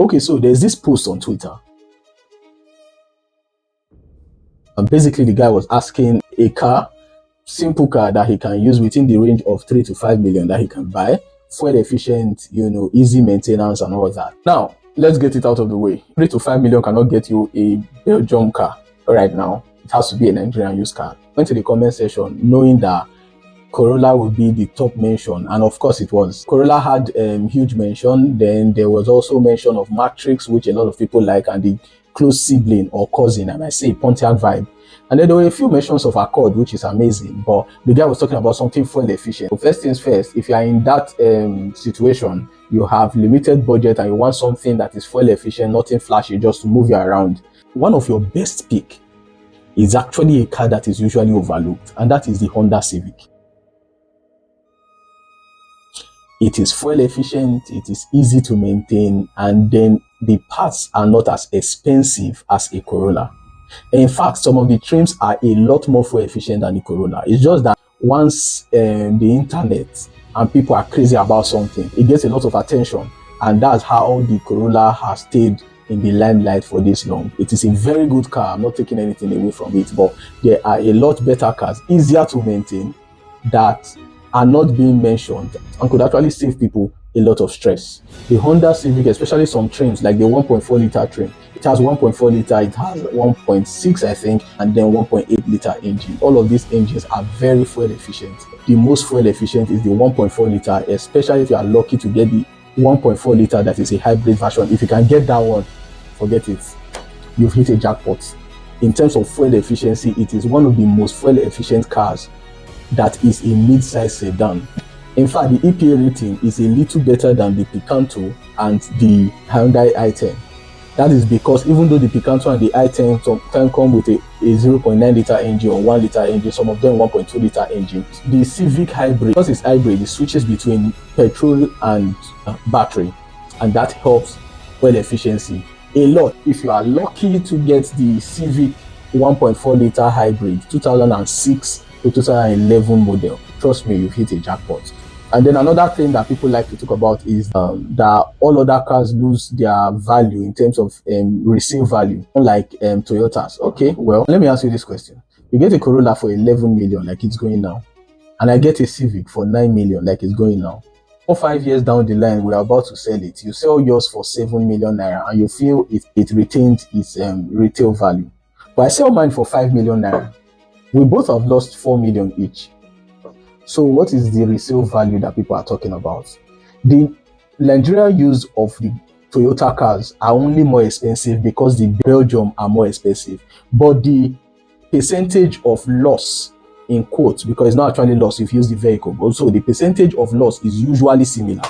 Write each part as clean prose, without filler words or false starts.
Okay, so there's this post on Twitter. And basically the guy was asking a car, simple car that he can use within the range of 3 to 5 million that he can buy, fuel efficient, easy maintenance and all that. Now, let's get it out of the way. 3 to 5 million cannot get you a Belgium car right now. It has to be a Nigerian used car. Went to the comment section knowing that Corolla would be the top mention, and of course it was. Corolla had huge mention. Then there was also mention of Matrix, which a lot of people like, and the close sibling or cousin, and I say Pontiac vibe. And then there were a few mentions of Accord, which is amazing, but the guy was talking about something fuel efficient. So first things first, if you are in that situation, you have limited budget and you want something that is fuel efficient, nothing flashy, just to move you around, one of your best pick is actually a car that is usually overlooked, and that is the Honda Civic. It is fuel efficient, it is easy to maintain, and then the parts are not as expensive as a Corolla. In fact, some of the trims are a lot more fuel efficient than the Corolla. It's just that once the internet and people are crazy about something, it gets a lot of attention, and that's how the Corolla has stayed in the limelight for this long. It is a very good car. I'm not taking anything away from it, but there are a lot better cars, easier to maintain, that are not being mentioned and could actually save people a lot of stress. The Honda Civic, especially some trims like the 1.4 liter trim, it has 1.4 liter, it has 1.6 I think, and then 1.8 liter engine. All of these engines are very fuel efficient. The most fuel efficient is the 1.4 liter, especially if you are lucky to get the 1.4 liter that is a hybrid version. If you can get that one, forget it, you've hit a jackpot. In terms of fuel efficiency, it is one of the most fuel efficient cars that is a mid-size sedan. In fact, the EPA rating is a little better than the Picanto and the Hyundai i10. That is because even though the Picanto and the i10 sometimes come with a 0.9 liter engine or 1 liter engine, some of them 1.2 liter engine, the Civic Hybrid, because it's hybrid, it switches between petrol and battery, and that helps fuel efficiency a lot. If you are lucky to get the Civic 1.4 liter hybrid 2006 to 2011 model, trust me, you've hit a jackpot. And then another thing that people like to talk about is that all other cars lose their value in terms of resale value, unlike Toyotas. Okay, well, let me ask you this question. You get a Corolla for 11 million like it's going now, and I get a Civic for 9 million like it's going now. 4 or 5 years down the line, we're about to sell it. You sell yours for 7 million naira and you feel it retained its retail value. But I sell mine for 5 million naira. We both have lost 4 million each. So what is the resale value that people are talking about? The Nigerian use of the Toyota cars are only more expensive because the Belgium are more expensive. But the percentage of loss, in quotes, because it's not actually loss if you use the vehicle, also the percentage of loss is usually similar.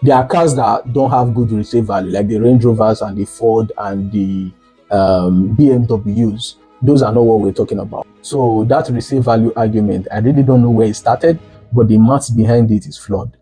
There are cars that don't have good resale value, like the Range Rovers and the Ford and the BMWs. Those are not what we're talking about. So that resale value argument, I really don't know where it started, but the maths behind it is flawed.